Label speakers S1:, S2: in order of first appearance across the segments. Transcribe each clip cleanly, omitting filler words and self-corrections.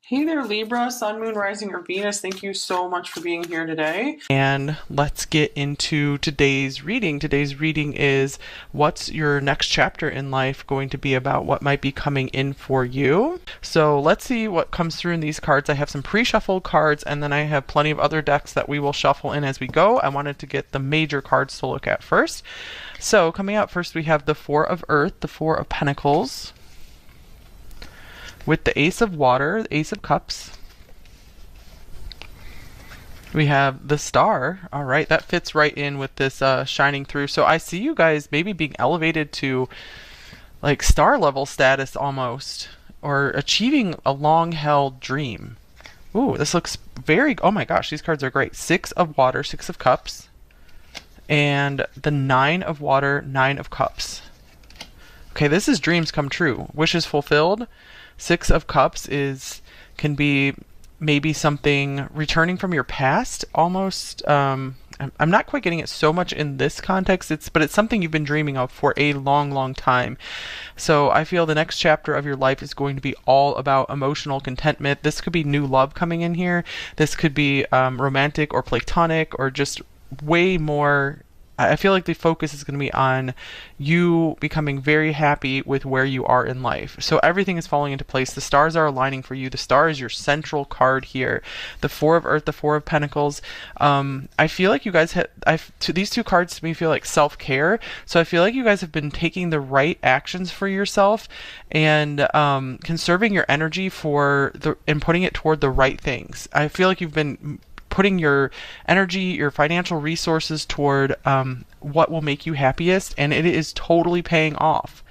S1: Hey there, Libra, Sun, Moon, Rising, or Venus. Thank you so much for being here today. And let's get into today's reading. Today's reading is what's your next chapter in life going to be about? What might be coming in for you? So let's see what comes through in these cards. I have some pre-shuffled cards, and then I have plenty of other decks that we will shuffle in as we go. I wanted to get the major cards to look at first. So coming out first, we have the Four of Earth, the Four of Pentacles, with the Ace of Water, the Ace of Cups. We have the Star. All right, that fits right in with this shining through. So I see you guys maybe being elevated to like star level status almost, or achieving a long held dream. Ooh, this looks very, oh my gosh, these cards are great. Six of Water, Six of Cups, and the Nine of Water, Nine of Cups. Okay, this is dreams come true, wishes fulfilled. Six of Cups can be maybe something returning from your past, almost. I'm not quite getting it so much in this context, but it's something you've been dreaming of for a long, long time. So I feel the next chapter of your life is going to be all about emotional contentment. This could be new love coming in here. This could be romantic or platonic, or just way more. I feel like the focus is going to be on you becoming very happy with where you are in life. So everything is falling into place. The stars are aligning for you. The star is your central card here. The Four of Earth, the Four of Pentacles. I feel like you guys have, these two cards to me feel like self-care. So I feel like you guys have been taking the right actions for yourself and conserving your energy and putting it toward the right things. I feel like you've been putting your energy, your financial resources toward what will make you happiest, and it is totally paying off.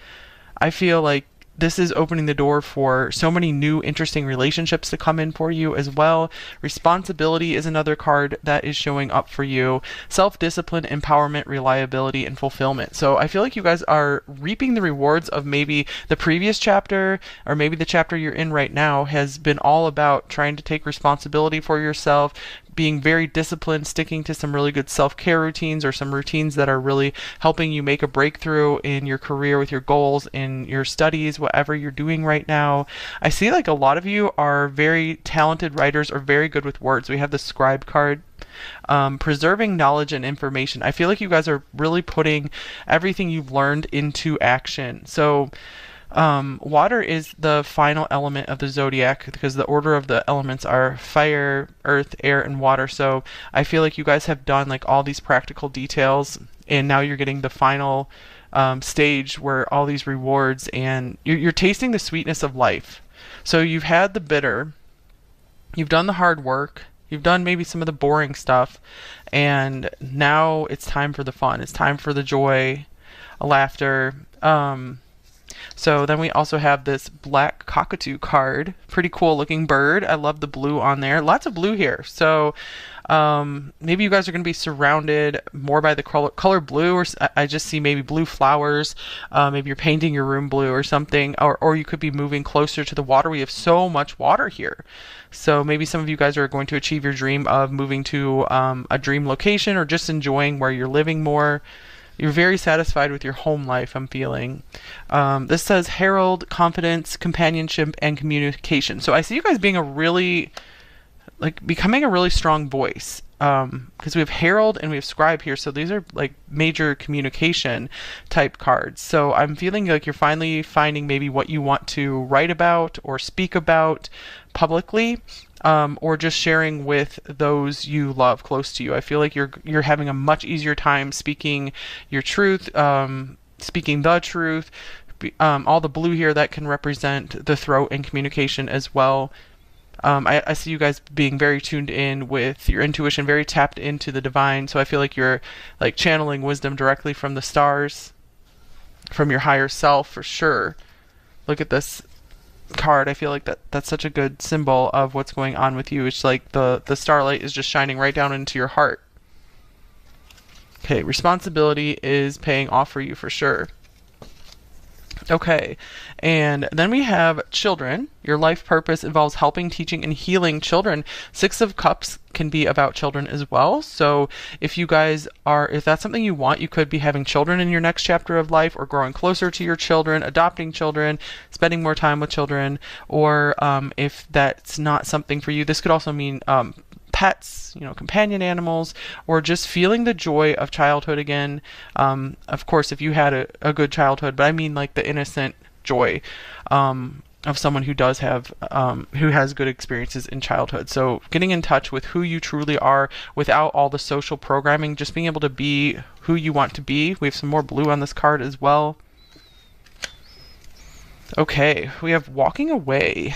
S1: I feel like this is opening the door for so many new interesting relationships to come in for you as well. Responsibility is another card that is showing up for you. Self-discipline, empowerment, reliability, and fulfillment. So I feel like you guys are reaping the rewards of maybe the previous chapter, or maybe the chapter you're in right now has been all about trying to take responsibility for yourself, being very disciplined, sticking to some really good self-care routines, or some routines that are really helping you make a breakthrough in your career with your goals, in your studies, whatever you're doing right now. I see like a lot of you are very talented writers or very good with words. We have the Scribe card. Preserving knowledge and information. I feel like you guys are really putting everything you've learned into action. So water is the final element of the zodiac, because the order of the elements are fire, earth, air, and water. So I feel like you guys have done like all these practical details, and now you're getting the final stage where all these rewards, and you're tasting the sweetness of life. So you've had the bitter, you've done the hard work, you've done maybe some of the boring stuff, and now it's time for the fun. It's time for the joy, laughter. So then we also have this black cockatoo card. Pretty cool looking bird. I love the blue on there. Lots of blue here. So maybe you guys are going to be surrounded more by the color blue, or I just see maybe blue flowers. Maybe you're painting your room blue or something, or you could be moving closer to the water. We have so much water here. So maybe some of you guys are going to achieve your dream of moving to a dream location, or just enjoying where you're living more. You're very satisfied with your home life, I'm feeling. This says herald, confidence, companionship, and communication. So I see you guys being becoming a really strong voice. Because we have herald and we have scribe here. So these are like major communication type cards. So I'm feeling like you're finally finding maybe what you want to write about or speak about publicly. Or just sharing with those you love close to you. I feel like you're having a much easier time speaking your truth, speaking the truth. All the blue here, that can represent the throat and communication as well. I see you guys being very tuned in with your intuition, very tapped into the divine. So I feel like you're like channeling wisdom directly from the stars, from your higher self for sure. Look at this card. I feel like that's such a good symbol of what's going on with you. It's like the starlight is just shining right down into your heart. Okay, responsibility is paying off for you for sure. Okay. And then we have children. Your life purpose involves helping, teaching, and healing children. Six of Cups can be about children as well. So if you guys are, if that's something you want, you could be having children in your next chapter of life, or growing closer to your children, adopting children, spending more time with children. Or if that's not something for you, this could also mean pets, companion animals, or just feeling the joy of childhood again. Of course, if you had a good childhood, but I mean like the innocent joy of someone who does have, who has good experiences in childhood. So getting in touch with who you truly are without all the social programming, just being able to be who you want to be. We have some more blue on this card as well. Okay, we have walking away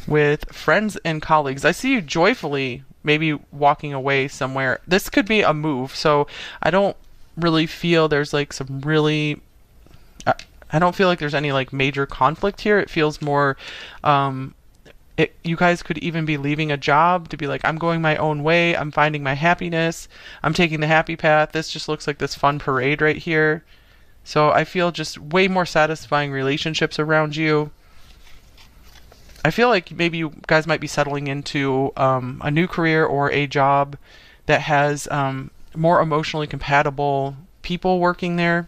S1: with friends and colleagues. I see you joyfully maybe walking away somewhere. This could be a move, so I don't really feel there's like some really I don't feel like there's any like major conflict here. It feels more you guys could even be leaving a job to be like, I'm going my own way, I'm finding my happiness, I'm taking the happy path. This just looks like this fun parade right here. So I feel just way more satisfying relationships around you. I feel like maybe you guys might be settling into a new career or a job that has more emotionally compatible people working there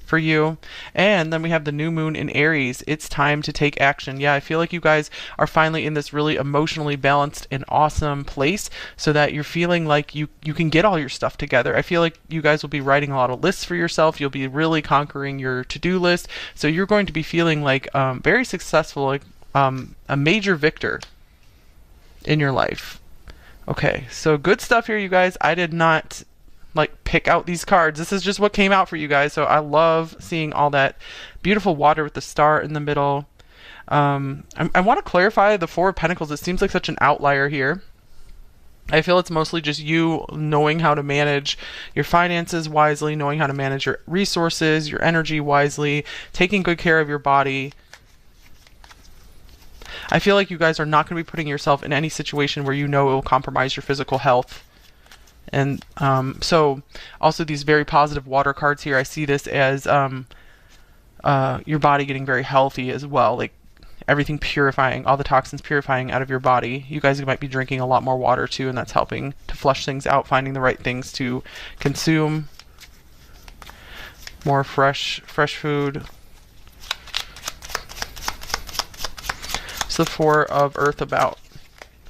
S1: for you. And then we have the new moon in Aries. It's time to take action. Yeah, I feel like you guys are finally in this really emotionally balanced and awesome place, so that you're feeling like you can get all your stuff together. I feel like you guys will be writing a lot of lists for yourself. You'll be really conquering your to-do list. So you're going to be feeling like very successful, like a major victor in your life. Okay, so good stuff here, you guys. I did not like pick out these cards. This is just what came out for you guys. So I love seeing all that beautiful water with the star in the middle. I want to clarify the Four of Pentacles. It seems like such an outlier here. I feel it's mostly just you knowing how to manage your finances wisely, knowing how to manage your resources, your energy wisely, taking good care of your body. I feel like you guys are not going to be putting yourself in any situation where you know it will compromise your physical health. And so also these very positive water cards here, I see this as your body getting very healthy as well, like everything purifying, all the toxins purifying out of your body. You guys might be drinking a lot more water too, and that's helping to flush things out, finding the right things to consume. More fresh food. What's the Four of Earth about?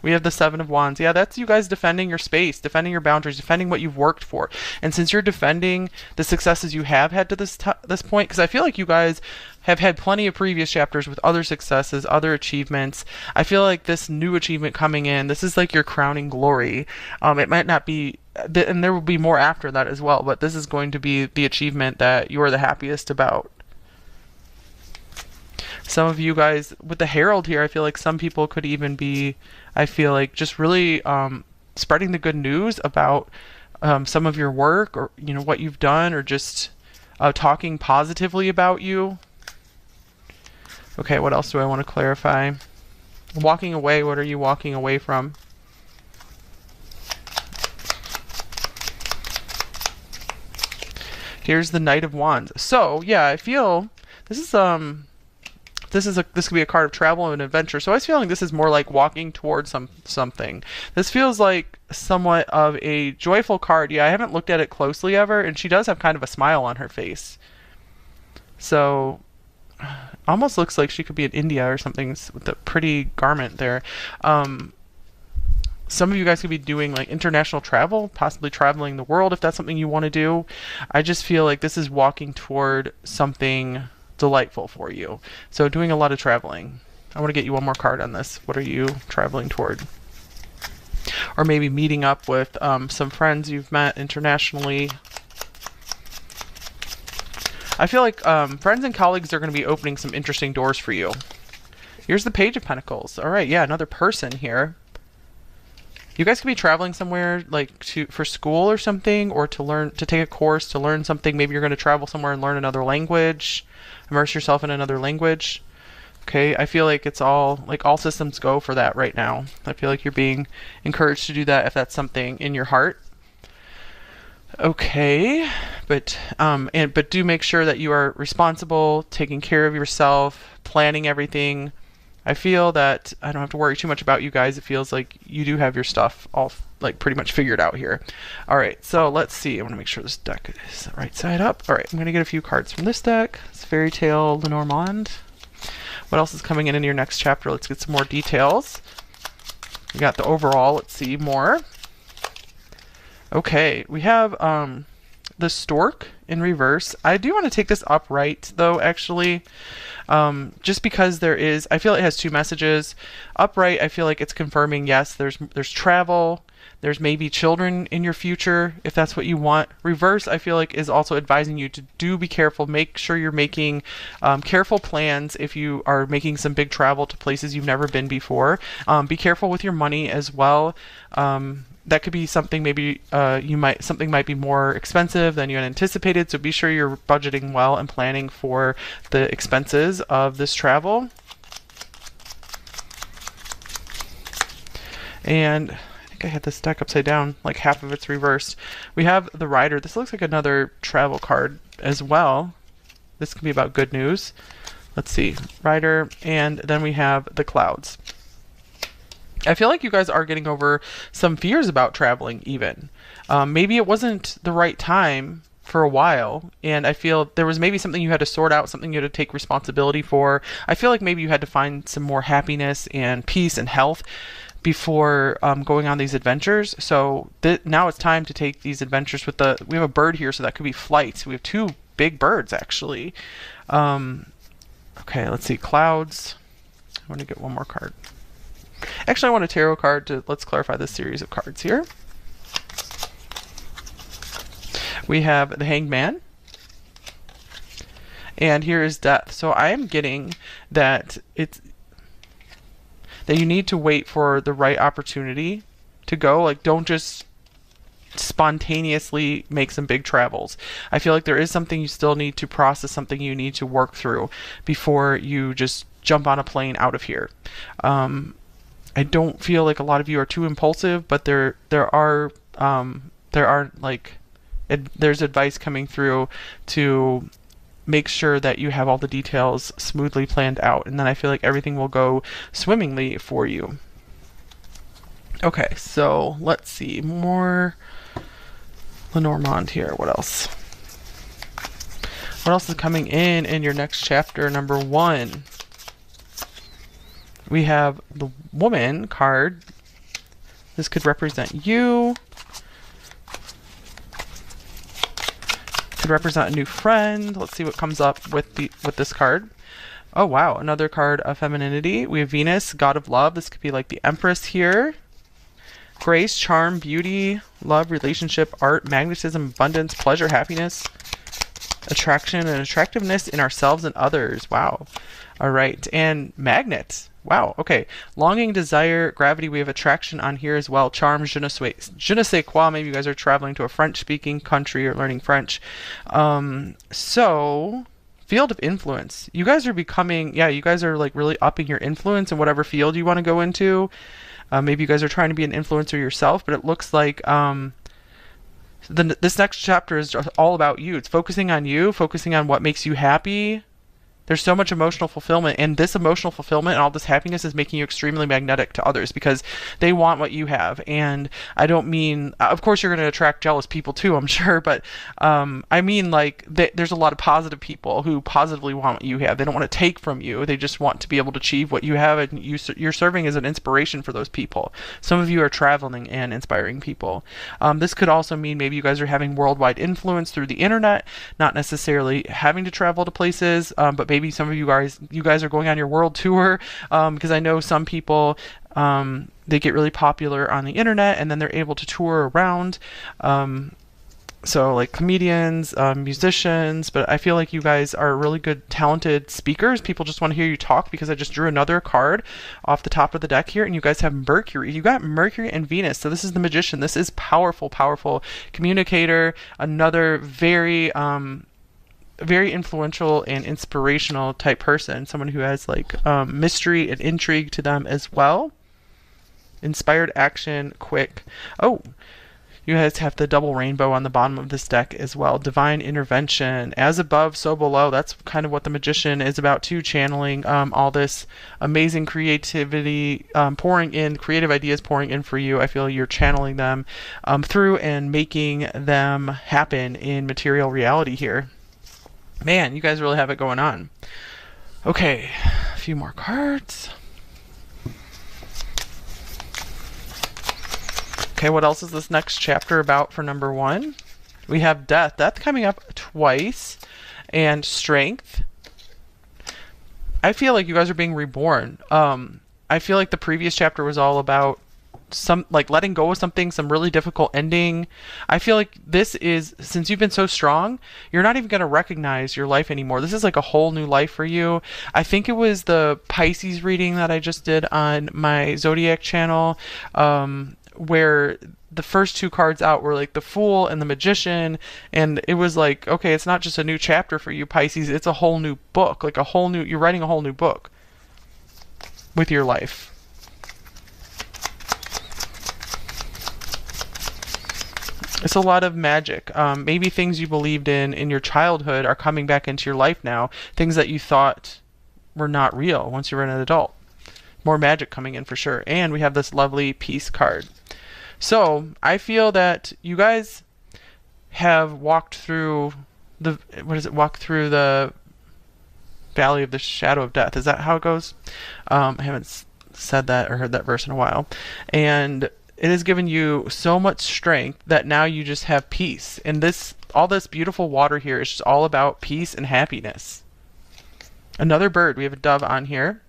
S1: We have the Seven of Wands. Yeah, that's you guys defending your space, defending your boundaries, defending what you've worked for. And since you're defending the successes you have had to this point, because I feel like you guys have had plenty of previous chapters with other successes, other achievements. I feel like this new achievement coming in, this is like your crowning glory. It might not be, and there will be more after that as well, but this is going to be the achievement that you are the happiest about. Some of you guys with the Herald here, I feel like some people could even be, I feel like, just really spreading the good news about some of your work, or what you've done, or just talking positively about you. Okay, what else do I want to clarify? Walking away, what are you walking away from? Here's the Knight of Wands. So yeah, I feel this is this could be a card of travel and adventure. So I was feeling this is more like walking towards something. This feels like somewhat of a joyful card. Yeah, I haven't looked at it closely ever, and she does have kind of a smile on her face. So almost looks like she could be in India or something with a pretty garment there. Some of you guys could be doing like international travel, possibly traveling the world if that's something you want to do. I just feel like this is walking toward something delightful for you. So doing a lot of traveling. I want to get you one more card on this. What are you traveling toward? Or maybe meeting up with some friends you've met internationally. I feel like friends and colleagues are going to be opening some interesting doors for you. Here's the Page of Pentacles. All right, yeah, another person here. You guys could be traveling somewhere like for school or something, or to take a course, to learn something. Maybe you're going to travel somewhere and learn another language, immerse yourself in another language. Okay, I feel like it's all systems go for that right now. I feel like you're being encouraged to do that if that's something in your heart. Okay, but do make sure that you are responsible, taking care of yourself, planning everything. I feel that I don't have to worry too much about you guys. It feels like you do have your stuff all like pretty much figured out here. All right, so let's see. I want to make sure this deck is the right side up. All right, I'm going to get a few cards from this deck. It's Fairy Tale Lenormand. What else is coming in your next chapter? Let's get some more details. We got the overall. Let's see more. Okay, we have the Stork in reverse. I do want to take this upright though, actually. Just because I feel it has two messages. Upright, I feel like it's confirming, yes, there's travel, there's maybe children in your future, if that's what you want. Reverse, I feel like, is also advising you to be careful. Make sure you're making careful plans if you are making some big travel to places you've never been before. Be careful with your money as well. That could be something, maybe something might be more expensive than you had anticipated, so be sure you're budgeting well and planning for the expenses of this travel. And I think I had this deck upside down, like half of it's reversed. We have the Rider. This looks like another travel card as well. This could be about good news. Let's see, Rider, and then we have the Clouds. I feel like you guys are getting over some fears about traveling even. Maybe it wasn't the right time for a while, and I feel there was maybe something you had to sort out, something you had to take responsibility for. I feel like maybe you had to find some more happiness and peace and health before going on these adventures. So now it's time to take these adventures with we have a bird here, so that could be flight. We have two big birds, actually. Okay, let's see, Clouds. I want to get one more card. Actually, I want a tarot card let's clarify this series of cards here. We have the Hanged Man. And here is Death. So I am getting that that you need to wait for the right opportunity to go. Like, don't just spontaneously make some big travels. I feel like there is something you still need to process, something you need to work through before you just jump on a plane out of here. I don't feel like a lot of you are too impulsive, but there's advice coming through to make sure that you have all the details smoothly planned out, and then I feel like everything will go swimmingly for you. Okay, so let's see more Lenormand here. What else? What else is coming in your next chapter, number 1? We have the Woman card. This could represent you. Could represent a new friend. Let's see what comes up with this card. Oh wow, another card of femininity. We have Venus, God of Love. This could be like the Empress here. Grace, charm, beauty, love, relationship, art, magnetism, abundance, pleasure, happiness, attraction, and attractiveness in ourselves and others. Wow. All right, and Magnet. Wow, okay. Longing, desire, gravity, we have attraction on here as well. Charm, je ne sais quoi. Maybe you guys are traveling to a French-speaking country or learning French. So, field of influence. You guys are becoming, you guys are like really upping your influence in whatever field you want to go into. Maybe you guys are trying to be an influencer yourself, but it looks like this next chapter is just all about you. It's focusing on you, focusing on what makes you happy. There's so much emotional fulfillment, and this emotional fulfillment and all this happiness is making you extremely magnetic to others because they want what you have. And I don't mean, of course, you're going to attract jealous people too, I'm sure, but I mean, like, there's a lot of positive people who positively want what you have. They don't want to take from you. They just want to be able to achieve what you have, and you're serving as an inspiration for those people. Some of you are traveling and inspiring people. This could also mean maybe you guys are having worldwide influence through the internet, not necessarily having to travel to places, but maybe some of you guys are going on your world tour, because I know some people, they get really popular on the internet and then they're able to tour around. So like comedians, musicians, but I feel like you guys are really good, talented speakers. People just want to hear you talk, because I just drew another card off the top of the deck here, and you guys have Mercury. You got Mercury and Venus. So this is the Magician. This is powerful, powerful communicator. Another very influential and inspirational type person, someone who has like mystery and intrigue to them as well. Inspired action, quick. Oh, You guys have the double rainbow on the bottom of this deck as well. Divine intervention. As above, so below. That's kind of what the Magician is about too, channeling all this amazing creativity, pouring in, creative ideas pouring in for you. I feel you're channeling them through and making them happen in material reality here. Man, you guys really have it going on. Okay, a few more cards. Okay, what else is this next chapter about for number 1? We have death. Death coming up twice. And strength. I feel like you guys are being reborn. I feel like the previous chapter was all about some like letting go of something, some really difficult ending. I feel like this is, since you've been so strong, you're not even going to recognize your life anymore. This is like a whole new life for you. I think it was the Pisces reading that I just did on my Zodiac channel, where the first 2 cards out were like the Fool and the Magician, and it was like, okay, it's not just a new chapter for you, Pisces, it's a whole new book, like a whole new, you're writing a whole new book with your life. It's a lot of magic. Maybe things you believed in your childhood are coming back into your life now, things that you thought were not real once you were an adult. More magic coming in for sure. And we have this lovely peace card. So I feel that you guys have walked through the, walk through the valley of the shadow of death. Is that how it goes? I haven't said that or heard that verse in a while. And it has given you so much strength that now you just have peace. And this, all this beautiful water here is just all about peace and happiness. Another bird. We have a dove on here.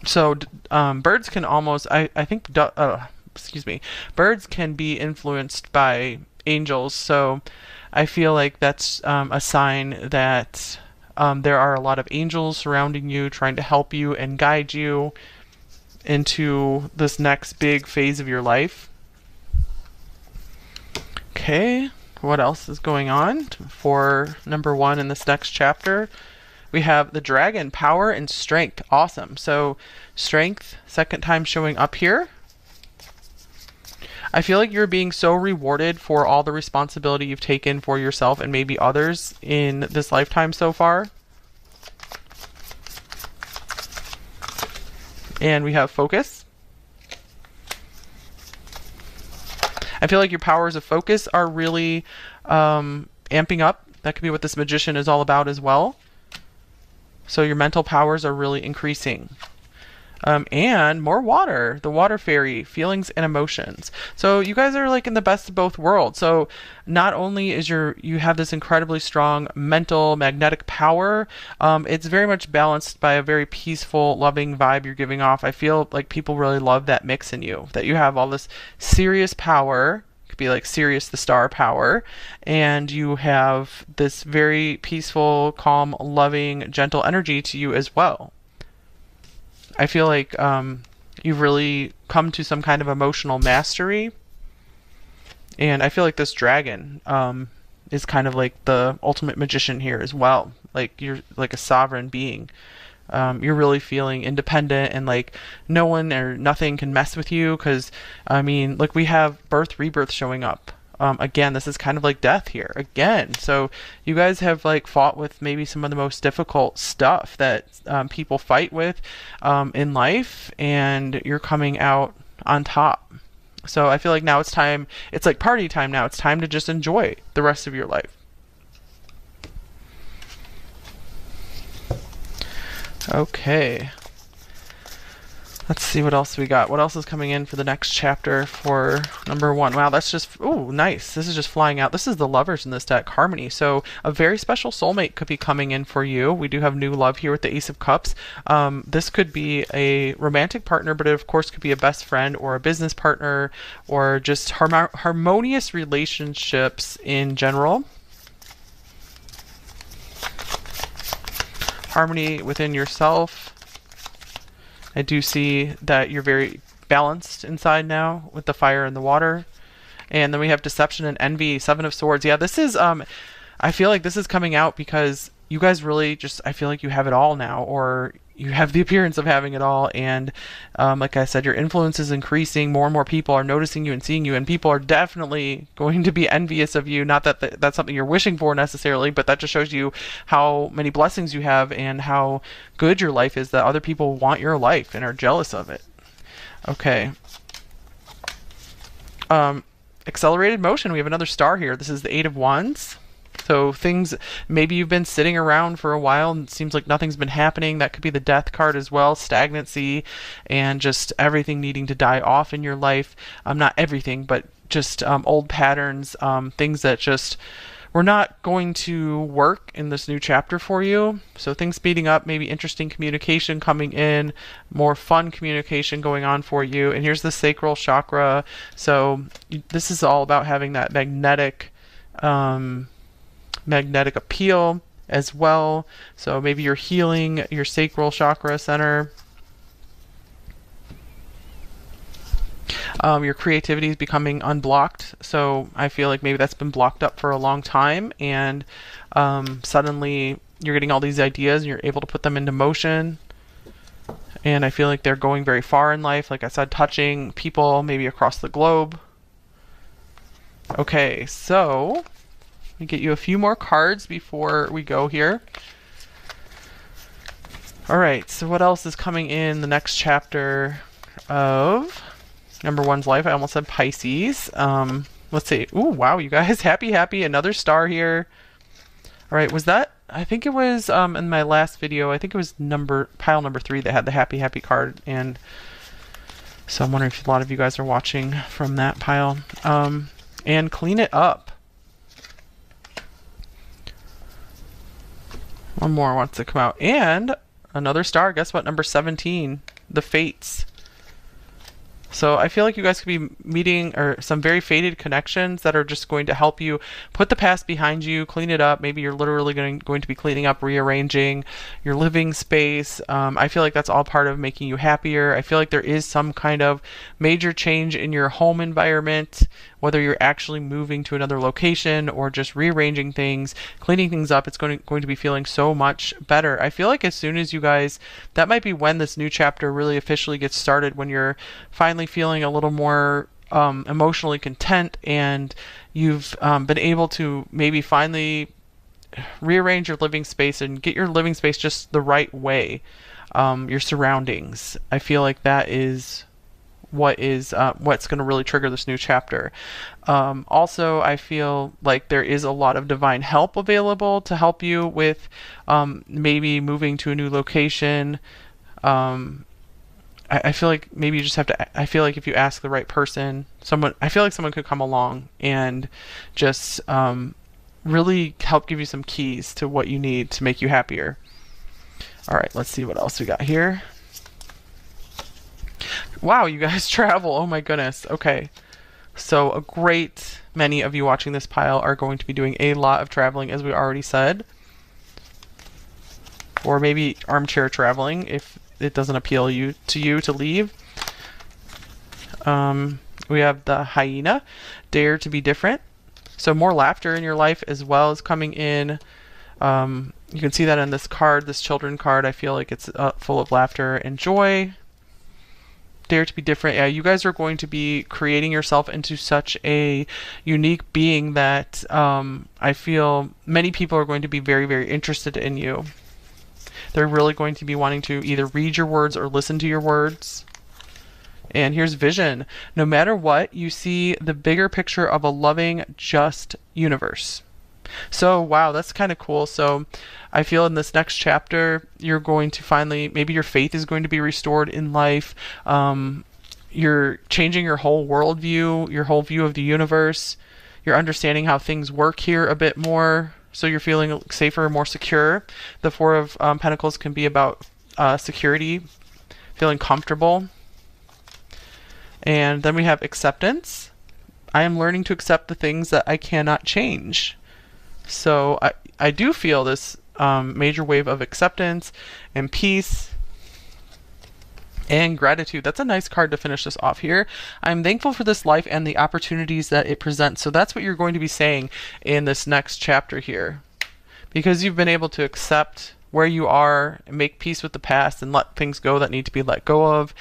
S1: So birds can almost, I think, birds can be influenced by angels. So I feel like that's a sign that there are a lot of angels surrounding you, trying to help you and guide you into this next big phase of your life. Okay, what else is going on for number 1 in this next chapter? We have the dragon, power and strength. Awesome. So strength, second time showing up here. I feel like you're being so rewarded for all the responsibility you've taken for yourself and maybe others in this lifetime so far. And we have focus. I feel like your powers of focus are really amping up. That could be what this Magician is all about as well. So your mental powers are really increasing. And more water, the water fairy, feelings and emotions. So you guys are like in the best of both worlds. So not only is you have this incredibly strong mental magnetic power, it's very much balanced by a very peaceful, loving vibe you're giving off. I feel like people really love that mix in you, that you have all this serious power, could be like Sirius the star power, and you have this very peaceful, calm, loving, gentle energy to you as well. I feel like you've really come to some kind of emotional mastery. And I feel like this dragon is kind of like the ultimate magician here as well. Like you're like a sovereign being. You're really feeling independent and like no one or nothing can mess with you because, I mean, like we have birth, rebirth showing up. Again, this is kind of like death here again. So you guys have like fought with maybe some of the most difficult stuff that people fight with in life, and you're coming out on top. So I feel like now it's time, it's like party time now. It's time to just enjoy the rest of your life. Okay. Let's see what else we got. What else is coming in for the next chapter for number 1? Wow, that's just, oh, nice. This is just flying out. This is the lovers in this deck, Harmony. So a very special soulmate could be coming in for you. We do have new love here with the Ace of Cups. This could be a romantic partner, but it of course could be a best friend or a business partner or just harmonious relationships in general. Harmony within yourself. I do see that you're very balanced inside now with the fire and the water. And then we have deception and envy, 7 of Swords. Yeah, this is, I feel like this is coming out because you guys really just, I feel like you have it all now, or you have the appearance of having it all, and like I said, your influence is increasing. More and more people are noticing you and seeing you, and people are definitely going to be envious of you. Not that that's something you're wishing for necessarily, but that just shows you how many blessings you have and how good your life is, that other people want your life and are jealous of it. Okay. Accelerated motion. We have another star here. This is the Eight of Wands. So things, maybe you've been sitting around for a while and it seems like nothing's been happening. That could be the Death card as well, stagnancy and just everything needing to die off in your life. Not everything, but just old patterns, things that just were not going to work in this new chapter for you. So things speeding up, maybe interesting communication coming in, more fun communication going on for you. And here's the sacral chakra. So this is all about having that magnetic appeal as well. So maybe you're healing your sacral chakra center. Your creativity is becoming unblocked. So I feel like maybe that's been blocked up for a long time, and suddenly you're getting all these ideas and you're able to put them into motion. And I feel like they're going very far in life. Like I said, touching people maybe across the globe. Okay, so let me get you a few more cards before we go here. All right, so what else is coming in the next chapter of number one's life? I almost said Pisces. Let's see. Ooh, wow, you guys. Happy. Another star here. All right, was that? I think it was in my last video. I think it was pile number 3 that had the happy card. And so I'm wondering if a lot of you guys are watching from that pile. And clean it up. One more wants to come out. And another star. Guess what? Number 17. The Fates. So I feel like you guys could be meeting some very fated connections that are just going to help you put the past behind you, clean it up. Maybe you're literally going to be cleaning up, rearranging your living space. I feel like that's all part of making you happier. I feel like there is some kind of major change in your home environment, whether you're actually moving to another location or just rearranging things, cleaning things up. It's going to be feeling so much better. I feel like as soon as you guys, that might be when this new chapter really officially gets started, when you're finally feeling a little more emotionally content and you've been able to maybe finally rearrange your living space and get your living space just the right way, your surroundings. I feel like that is what's going to really trigger this new chapter. Also, I feel like there is a lot of divine help available to help you with maybe moving to a new location. I feel like maybe you just have to, I feel like if you ask the right person, I feel like someone could come along and just really help give you some keys to what you need to make you happier. All right, let's see what else we got here. Wow, you guys travel. Oh my goodness. Okay. So a great many of you watching this pile are going to be doing a lot of traveling, as we already said. Or maybe armchair traveling if it doesn't appeal to you to leave. We have the hyena, dare to be different. So more laughter in your life as well is coming in. You can see that in this card, this children card. I feel like it's full of laughter and joy. Dare to be different. Yeah, you guys are going to be creating yourself into such a unique being that I feel many people are going to be very, very interested in you. They're really going to be wanting to either read your words or listen to your words. And here's vision. No matter what, you see the bigger picture of a loving, just universe. So, wow, that's kind of cool. So I feel in this next chapter, you're going to finally, maybe your faith is going to be restored in life. You're changing your whole worldview, your whole view of the universe. You're understanding how things work here a bit more. So you're feeling safer, more secure. The Four of Pentacles can be about security, feeling comfortable. And then we have acceptance. I am learning to accept the things that I cannot change. So I do feel this major wave of acceptance and peace and gratitude. That's a nice card to finish this off here. I'm thankful for this life and the opportunities that it presents. So that's what you're going to be saying in this next chapter here. Because you've been able to accept where you are, make peace with the past, and let things go that need to be let go of.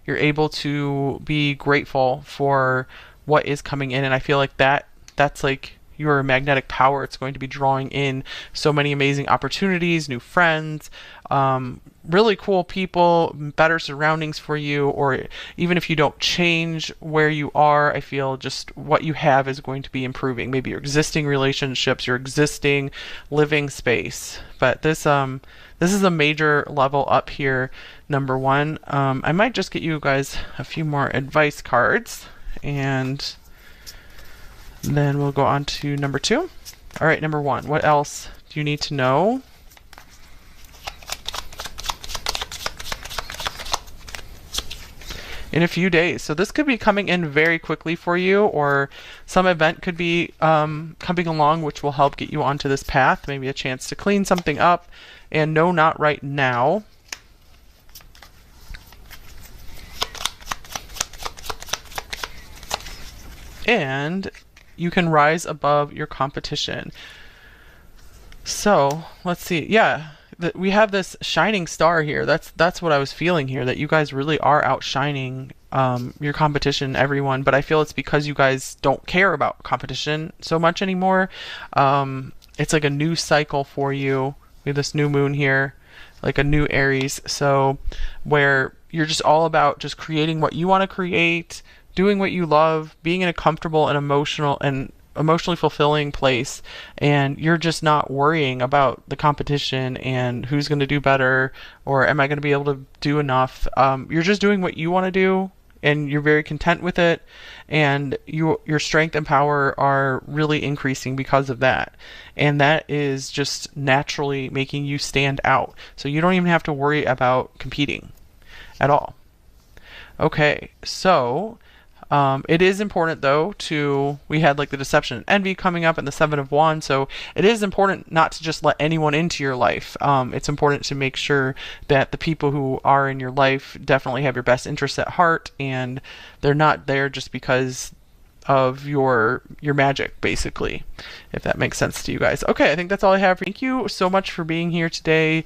S1: You're able to be grateful for what is coming in, and I feel like that's like your magnetic power. It's going to be drawing in so many amazing opportunities, new friends, really cool people, better surroundings for you, or even if you don't change where you are, I feel just what you have is going to be improving. Maybe your existing relationships, your existing living space. But this is a major level up here, number one. I might just get you guys a few more advice cards, and then we'll go on to number two. All right, number one, what else do you need to know? In a few days. So this could be coming in very quickly for you, or some event could be coming along which will help get you onto this path, maybe a chance to clean something up. And no, not right now. And you can rise above your competition. So let's see. Yeah, we have this shining star here. That's what I was feeling here, that you guys really are outshining your competition, everyone. But I feel it's because you guys don't care about competition so much anymore. It's like a new cycle for you. We have this new moon here, like a new Aries. So where you're just all about just creating what you want to create, doing what you love, being in a comfortable and emotionally fulfilling place, and you're just not worrying about the competition and who's going to do better, or am I going to be able to do enough. You're just doing what you want to do, and you're very content with it, and your strength and power are really increasing because of that, and that is just naturally making you stand out, so you don't even have to worry about competing at all. Okay, so it is important though we had like the deception and envy coming up and the Seven of Wands, so it is important not to just let anyone into your life. It's important to make sure that the people who are in your life definitely have your best interests at heart, and they're not there just because of your magic, basically, if that makes sense to you guys. Okay, I think that's all I have. Thank you so much for being here today.